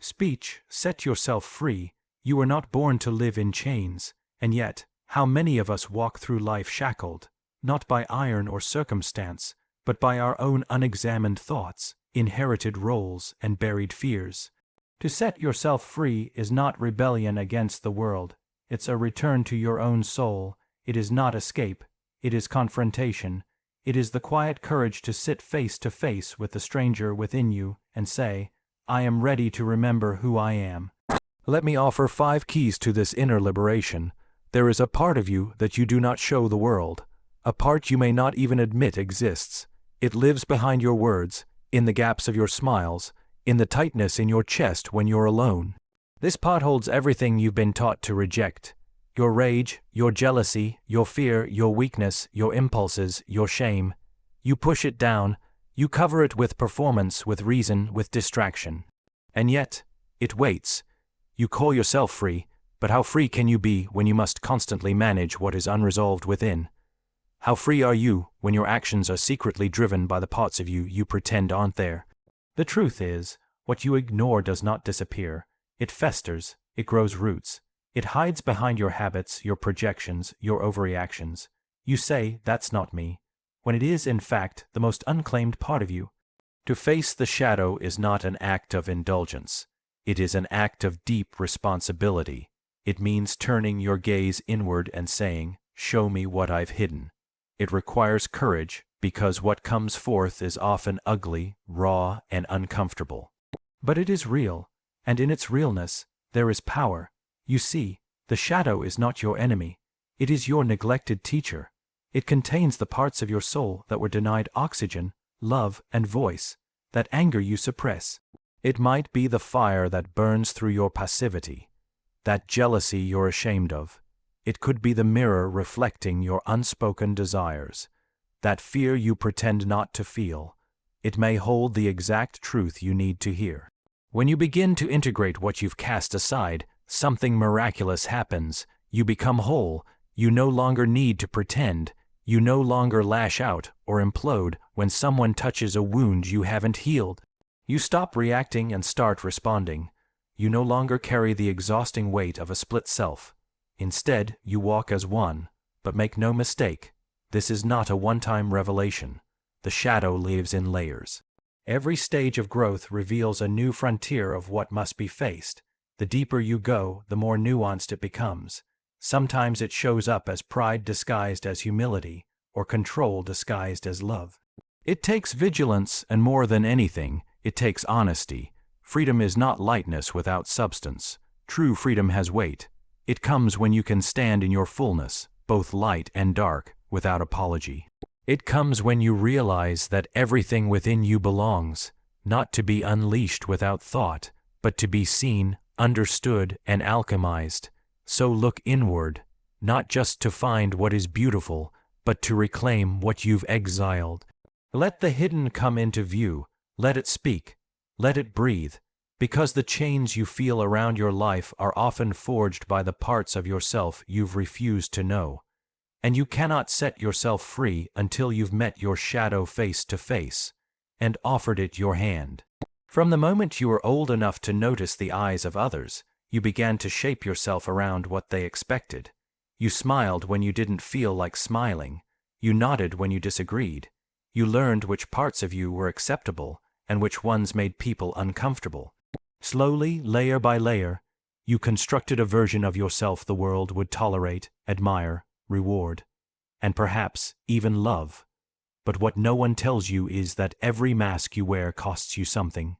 Speech, set yourself free. You were not born to live in chains, and yet, how many of us walk through life shackled, not by iron or circumstance, but by our own unexamined thoughts, inherited roles, and buried fears. To set yourself free is not rebellion against the world. It's a return to your own soul. It is not escape. It is confrontation. It is the quiet courage to sit face to face with the stranger within you and say, I am ready to remember who I am. Let me offer 5 keys to this inner liberation. There is a part of you that you do not show the world, a part you may not even admit exists. It lives behind your words, in the gaps of your smiles, in the tightness in your chest when you're alone. This part holds everything you've been taught to reject. Your rage, your jealousy, your fear, your weakness, your impulses, your shame. You push it down, you cover it with performance, with reason, with distraction. And yet, it waits. You call yourself free, but how free can you be when you must constantly manage what is unresolved within? How free are you when your actions are secretly driven by the parts of you you pretend aren't there? The truth is, what you ignore does not disappear. It festers, it grows roots. It hides behind your habits, your projections, your overreactions. You say, that's not me, when it is, in fact, the most unclaimed part of you. To face the shadow is not an act of indulgence. It is an act of deep responsibility. It means turning your gaze inward and saying, show me what I've hidden. It requires courage, because what comes forth is often ugly, raw, and uncomfortable. But it is real, and in its realness, there is power. You see, the shadow is not your enemy. It is your neglected teacher. It contains the parts of your soul that were denied oxygen, love, and voice, that anger you suppress. It might be the fire that burns through your passivity, that jealousy you're ashamed of. It could be the mirror reflecting your unspoken desires, that fear you pretend not to feel. It may hold the exact truth you need to hear. When you begin to integrate what you've cast aside, something miraculous happens. You become whole. You no longer need to pretend. You no longer lash out or implode when someone touches a wound you haven't healed. You stop reacting and start responding. You no longer carry the exhausting weight of a split self. Instead, you walk as one. But make no mistake, this is not a one-time revelation. The shadow lives in layers. Every stage of growth reveals a new frontier of what must be faced. The deeper you go, the more nuanced it becomes. Sometimes it shows up as pride disguised as humility, or control disguised as love. It takes vigilance, and more than anything, it takes honesty. Freedom is not lightness without substance. True freedom has weight. It comes when you can stand in your fullness, both light and dark, without apology. It comes when you realize that everything within you belongs, not to be unleashed without thought, but to be seen, understood, and alchemized. So look inward, not just to find what is beautiful, but to reclaim what you've exiled. Let the hidden come into view. Let it speak. Let it breathe. Because the chains you feel around your life are often forged by the parts of yourself you've refused to know. And you cannot set yourself free until you've met your shadow face to face and offered it your hand. From the moment you were old enough to notice the eyes of others, you began to shape yourself around what they expected. You smiled when you didn't feel like smiling. You nodded when you disagreed. You learned which parts of you were acceptable and which ones made people uncomfortable. Slowly, layer by layer, you constructed a version of yourself the world would tolerate, admire, reward, and perhaps even love. But what no one tells you is that every mask you wear costs you something.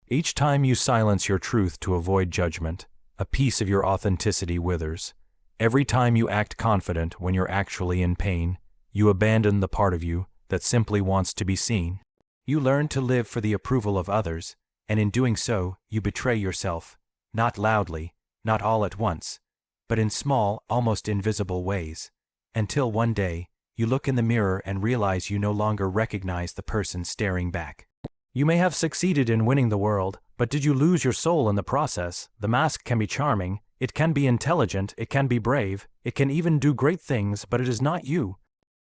Each time you silence your truth to avoid judgment, a piece of your authenticity withers. Every time you act confident when you're actually in pain, you abandon the part of you that simply wants to be seen. You learn to live for the approval of others, and in doing so, you betray yourself, not loudly, not all at once, but in small, almost invisible ways. Until one day, you look in the mirror and realize you no longer recognize the person staring back. You may have succeeded in winning the world, but did you lose your soul in the process? The mask can be charming, it can be intelligent, it can be brave, it can even do great things, but it is not you.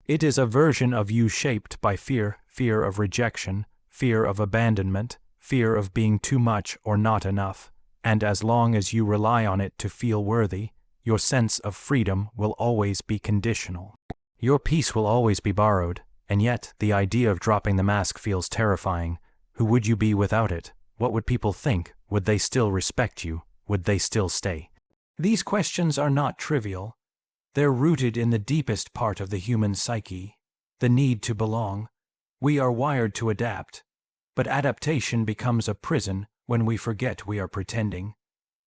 It is a version of you shaped by fear, fear of rejection, fear of abandonment, fear of being too much or not enough, and as long as you rely on it to feel worthy, your sense of freedom will always be conditional. Your peace will always be borrowed, and yet the idea of dropping the mask feels terrifying. Who would you be without it? What would people think? Would they still respect you? Would they still stay? These questions are not trivial. They're rooted in the deepest part of the human psyche, the need to belong. We are wired to adapt, but adaptation becomes a prison when we forget we are pretending.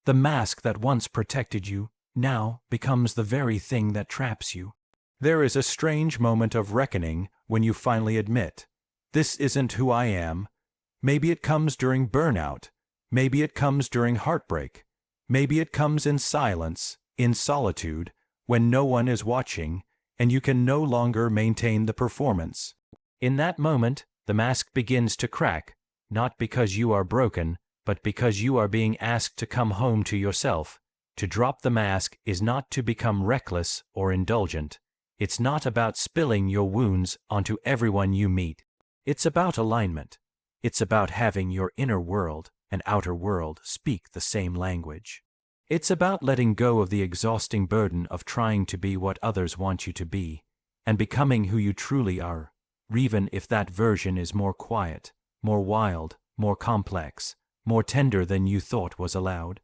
The mask that once protected you now becomes the very thing that traps you. There is a strange moment of reckoning when you finally admit, this isn't who I am. Maybe it comes during burnout. Maybe it comes during heartbreak. Maybe it comes in silence, in solitude, when no one is watching, and you can no longer maintain the performance. In that moment, the mask begins to crack, not because you are broken, but because you are being asked to come home to yourself. To drop the mask is not to become reckless or indulgent. It's not about spilling your wounds onto everyone you meet. It's about alignment. It's about having your inner world and outer world speak the same language. It's about letting go of the exhausting burden of trying to be what others want you to be, and becoming who you truly are, even if that version is more quiet, more wild, more complex, more tender than you thought was allowed.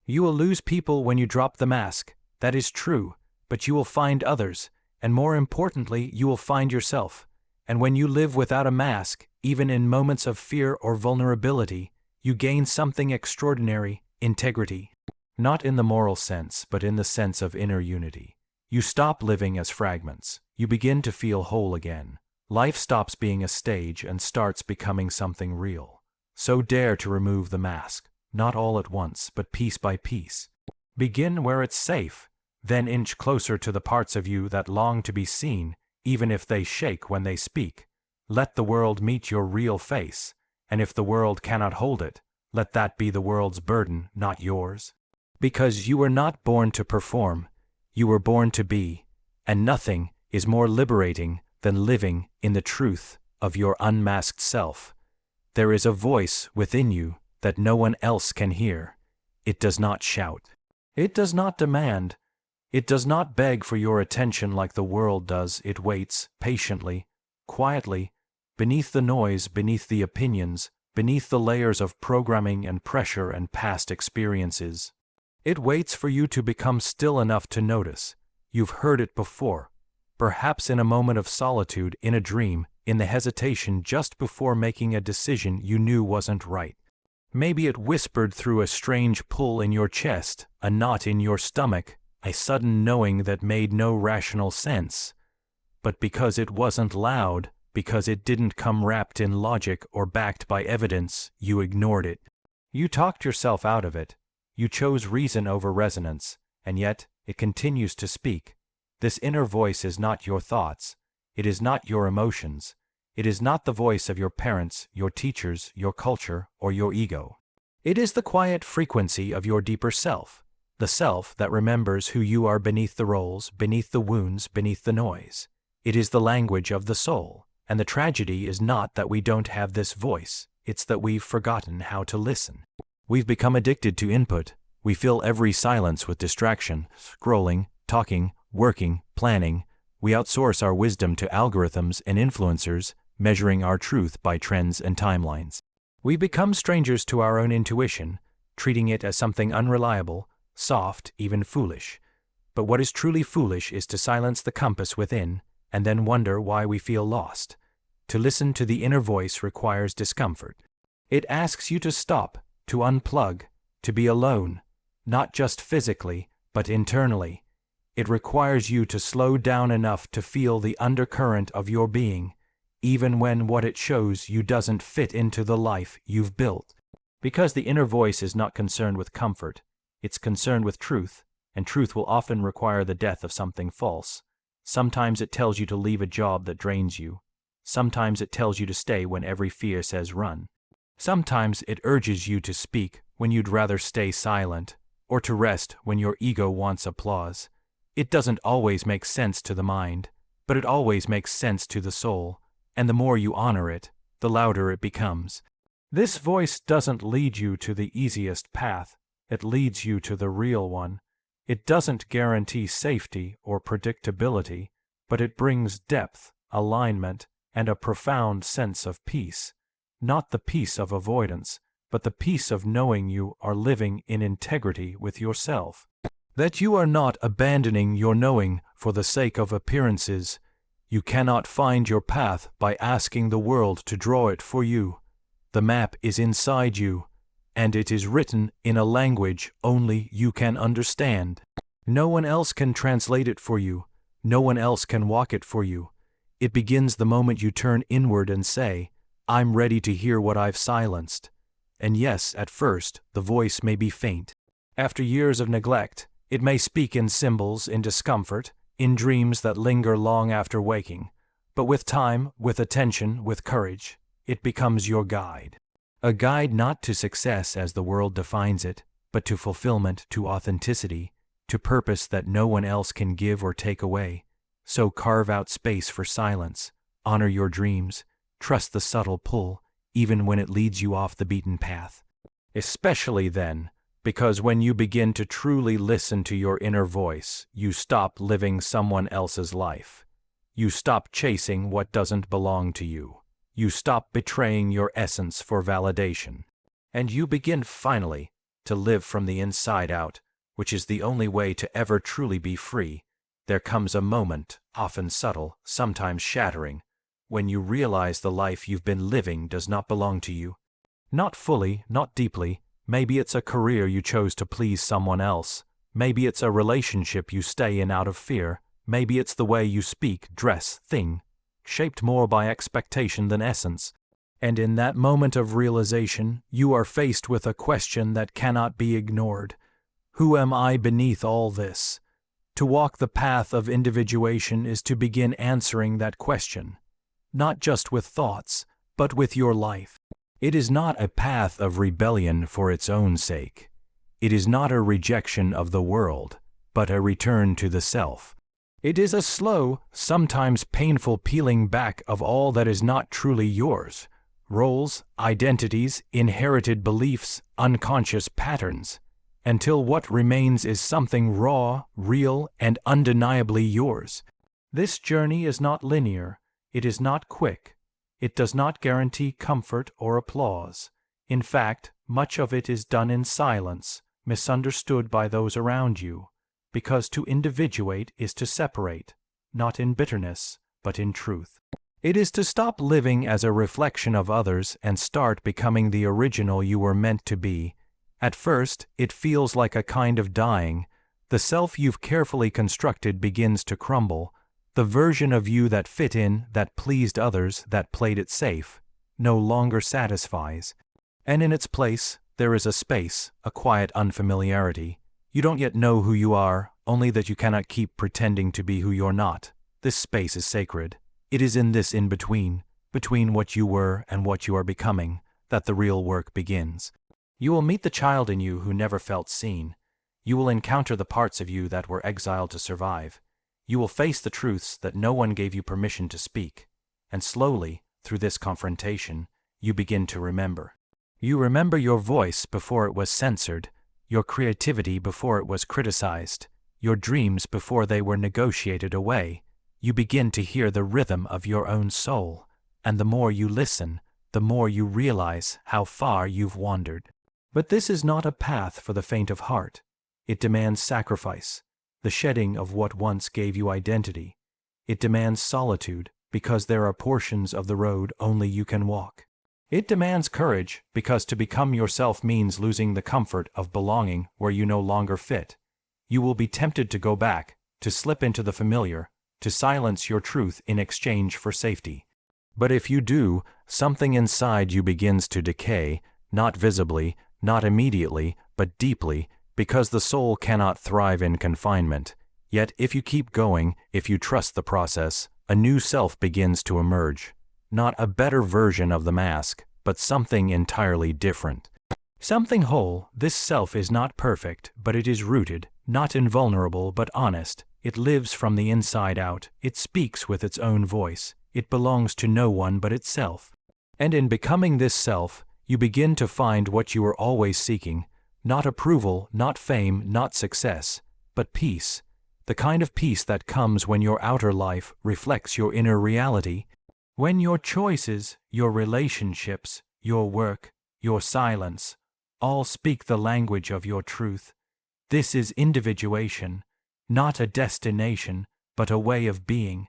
You will lose people when you drop the mask, that is true, but you will find others, and more importantly, you will find yourself. And when you live without a mask, even in moments of fear or vulnerability, you gain something extraordinary: integrity. Not in the moral sense, but in the sense of inner unity. You stop living as fragments. You begin to feel whole again. Life stops being a stage and starts becoming something real. So dare to remove the mask, not all at once, but piece by piece. Begin where it's safe, then inch closer to the parts of you that long to be seen, even if they shake when they speak. Let the world meet your real face, and if the world cannot hold it, let that be the world's burden, not yours. Because you were not born to perform, you were born to be, and nothing is more liberating than living in the truth of your unmasked self. There is a voice within you that no one else can hear. It does not shout. It does not demand. It does not beg for your attention like the world does. It waits, patiently, quietly, beneath the noise, beneath the opinions, beneath the layers of programming and pressure and past experiences. It waits for you to become still enough to notice. You've heard it before, perhaps in a moment of solitude, in a dream, in the hesitation just before making a decision you knew wasn't right. Maybe it whispered through a strange pull in your chest, a knot in your stomach, a sudden knowing that made no rational sense. But because it wasn't loud, because it didn't come wrapped in logic or backed by evidence, you ignored it. You talked yourself out of it. You chose reason over resonance, and yet it continues to speak. This inner voice is not your thoughts. It is not your emotions. It is not the voice of your parents, your teachers, your culture, or your ego. It is the quiet frequency of your deeper self, the self that remembers who you are beneath the roles, beneath the wounds, beneath the noise. It is the language of the soul, and the tragedy is not that we don't have this voice, it's that we've forgotten how to listen. We've become addicted to input. We fill every silence with distraction, scrolling, talking, working, planning. We outsource our wisdom to algorithms and influencers, measuring our truth by trends and timelines. We become strangers to our own intuition, treating it as something unreliable, soft, even foolish. But what is truly foolish is to silence the compass within, and then wonder why we feel lost. To listen to the inner voice requires discomfort. It asks you to stop, to unplug, to be alone, not just physically, but internally. It requires you to slow down enough to feel the undercurrent of your being, even when what it shows you doesn't fit into the life you've built. Because the inner voice is not concerned with comfort, it's concerned with truth, and truth will often require the death of something false. Sometimes it tells you to leave a job that drains you. Sometimes it tells you to stay when every fear says run. Sometimes it urges you to speak when you'd rather stay silent, or to rest when your ego wants applause. It doesn't always make sense to the mind, but it always makes sense to the soul, and the more you honor it, the louder it becomes. This voice doesn't lead you to the easiest path. it leads you to the real one. It doesn't guarantee safety or predictability, but it brings depth, alignment, and a profound sense of peace. Not the peace of avoidance, but the peace of knowing you are living in integrity with yourself. That you are not abandoning your knowing for the sake of appearances. You cannot find your path by asking the world to draw it for you. The map is inside you, and it is written in a language only you can understand. No one else can translate it for you. No one else can walk it for you. It begins the moment you turn inward and say, "I'm ready to hear what I've silenced." And yes, at first, the voice may be faint. After years of neglect, it may speak in symbols, in discomfort, in dreams that linger long after waking. But with time, with attention, with courage, it becomes your guide. A guide not to success as the world defines it, but to fulfillment, to authenticity, to purpose that no one else can give or take away. So carve out space for silence, honor your dreams, trust the subtle pull, even when it leads you off the beaten path. Especially then, because when you begin to truly listen to your inner voice, you stop living someone else's life. You stop chasing what doesn't belong to you. You stop betraying your essence for validation. And you begin finally to live from the inside out, which is the only way to ever truly be free. There comes a moment, often subtle, sometimes shattering, when you realize the life you've been living does not belong to you. Not fully, not deeply. Maybe it's a career you chose to please someone else. Maybe it's a relationship you stay in out of fear. Maybe it's the way you speak, dress, think, shaped more by expectation than essence. And in that moment of realization, you are faced with a question that cannot be ignored. Who am I beneath all this? To walk the path of individuation is to begin answering that question, not just with thoughts, but with your life. It is not a path of rebellion for its own sake. It is not a rejection of the world, but a return to the self. It is a slow, sometimes painful peeling back of all that is not truly yours. Roles, identities, inherited beliefs, unconscious patterns, until what remains is something raw, real, and undeniably yours. This journey is not linear. It is not quick. It does not guarantee comfort or applause. In fact, much of it is done in silence, misunderstood by those around you, because to individuate is to separate, not in bitterness, but in truth. It is to stop living as a reflection of others and start becoming the original you were meant to be. At first, it feels like a kind of dying. The self you've carefully constructed begins to crumble. The version of you that fit in, that pleased others, that played it safe, no longer satisfies. And in its place, there is a space, a quiet unfamiliarity. You don't yet know who you are, only that you cannot keep pretending to be who you're not. This space is sacred. It is in this in-between, between what you were and what you are becoming, that the real work begins. You will meet the child in you who never felt seen. You will encounter the parts of you that were exiled to survive. You will face the truths that no one gave you permission to speak. And slowly, through this confrontation, you begin to remember. You remember your voice before it was censored, your creativity before it was criticized, your dreams before they were negotiated away. You begin to hear the rhythm of your own soul, and the more you listen, the more you realize how far you've wandered. But this is not a path for the faint of heart. It demands sacrifice, the shedding of what once gave you identity. It demands solitude, because there are portions of the road only you can walk. It demands courage, because to become yourself means losing the comfort of belonging where you no longer fit. You will be tempted to go back, to slip into the familiar, to silence your truth in exchange for safety. But if you do, something inside you begins to decay, not visibly, not immediately, but deeply, because the soul cannot thrive in confinement. Yet if you keep going, if you trust the process, a new self begins to emerge. Not a better version of the mask, but something entirely different. Something whole. This self is not perfect, but it is rooted, not invulnerable, but honest. It lives from the inside out. It speaks with its own voice. It belongs to no one but itself. And in becoming this self, you begin to find what you were always seeking, Not approval, not fame, not success, but peace. The kind of peace that comes when your outer life reflects your inner reality. When your choices, your relationships, your work, your silence, all speak the language of your truth. This is individuation, not a destination, but a way of being.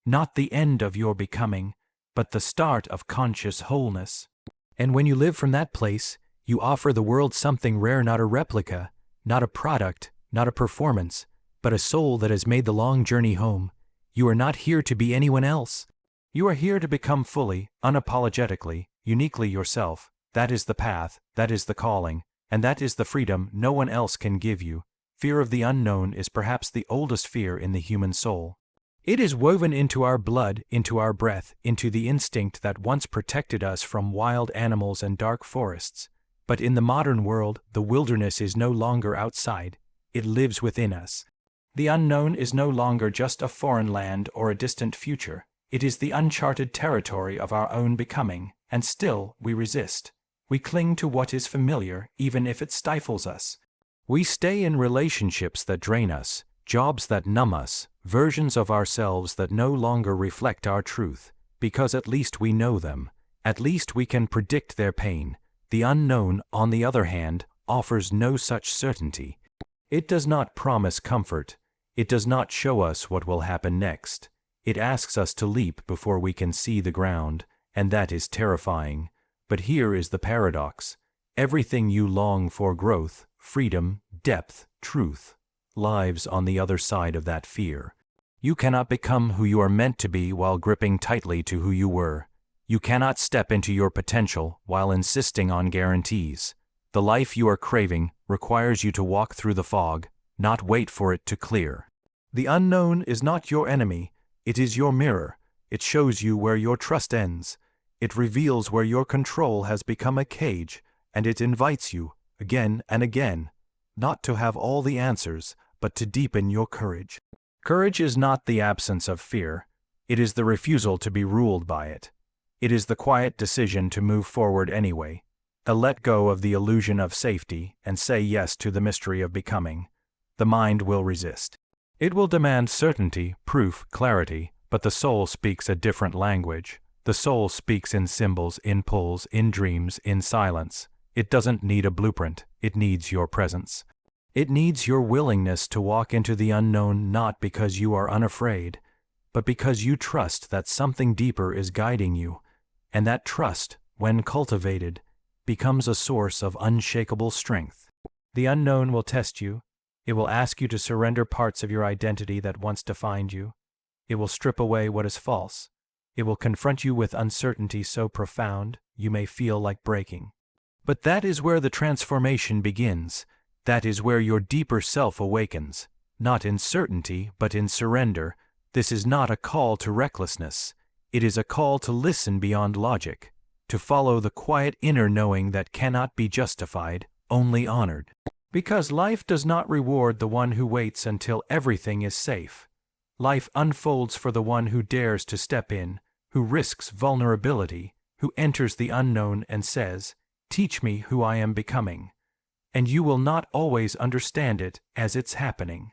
Not the end of your becoming, but the start of conscious wholeness. And when you live from that place, you offer the world something rare, not a replica, not a product, not a performance, but a soul that has made the long journey home. You are not here to be anyone else. You are here to become fully, unapologetically, uniquely yourself. That is the path, that is the calling, and that is the freedom no one else can give you. Fear of the unknown is perhaps the oldest fear in the human soul. It is woven into our blood, into our breath, into the instinct that once protected us from wild animals and dark forests. But in the modern world, the wilderness is no longer outside. It lives within us. The unknown is no longer just a foreign land or a distant future. It is the uncharted territory of our own becoming, and still we resist. We cling to what is familiar, even if it stifles us. We stay in relationships that drain us, jobs that numb us, versions of ourselves that no longer reflect our truth, because at least we know them. At least we can predict their pain. The unknown, on the other hand, offers no such certainty. It does not promise comfort. It does not show us what will happen next. It asks us to leap before we can see the ground, and that is terrifying. But here is the paradox. Everything you long for, growth, freedom, depth, truth, lives on the other side of that fear. You cannot become who you are meant to be while gripping tightly to who you were. You cannot step into your potential while insisting on guarantees. The life you are craving requires you to walk through the fog, not wait for it to clear. The unknown is not your enemy. It is your mirror. It shows you where your trust ends. It reveals where your control has become a cage, and it invites you, again and again, not to have all the answers, but to deepen your courage. Courage is not the absence of fear. It is the refusal to be ruled by it. It is the quiet decision to move forward anyway, a let go of the illusion of safety and say yes to the mystery of becoming. The mind will resist. It will demand certainty, proof, clarity, but the soul speaks a different language. The soul speaks in symbols, in pulls, in dreams, in silence. It doesn't need a blueprint. It needs your presence. It needs your willingness to walk into the unknown, not because you are unafraid, but because you trust that something deeper is guiding you, and that trust, when cultivated, becomes a source of unshakable strength. The unknown will test you. It will ask you to surrender parts of your identity that once defined you. It will strip away what is false. It will confront you with uncertainty so profound you may feel like breaking. But that is where the transformation begins. That is where your deeper self awakens, not in certainty, but in surrender. This is not a call to recklessness. It is a call to listen beyond logic, to follow the quiet inner knowing that cannot be justified, only honored. Because life does not reward the one who waits until everything is safe. Life unfolds for the one who dares to step in, who risks vulnerability, who enters the unknown and says, "Teach me who I am becoming." And you will not always understand it as it's happening.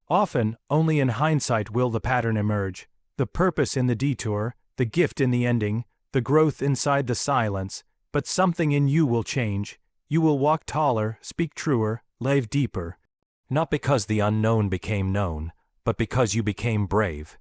Often, only in hindsight will the pattern emerge, the purpose in the detour, the gift in the ending, the growth inside the silence, but something in you will change. You will walk taller, speak truer, live deeper. Not because the unknown became known, but because you became brave.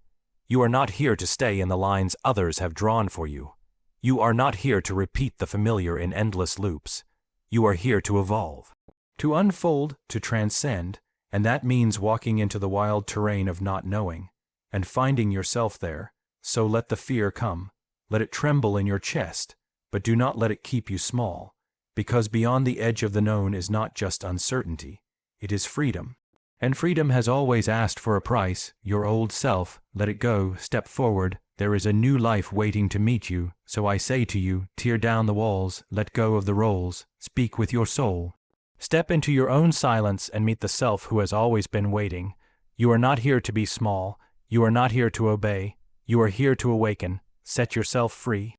You are not here to stay in the lines others have drawn for you. You are not here to repeat the familiar in endless loops. You are here to evolve, to unfold, to transcend, and that means walking into the wild terrain of not knowing, and finding yourself there. So let the fear come. Let it tremble in your chest, but do not let it keep you small, because beyond the edge of the known is not just uncertainty, it is freedom. And freedom has always asked for a price. Your old self, let it go, step forward. There is a new life waiting to meet you. So I say to you, tear down the walls, let go of the roles, speak with your soul. Step into your own silence and meet the self who has always been waiting. You are not here to be small. You are not here to obey. You are here to awaken. Set yourself free.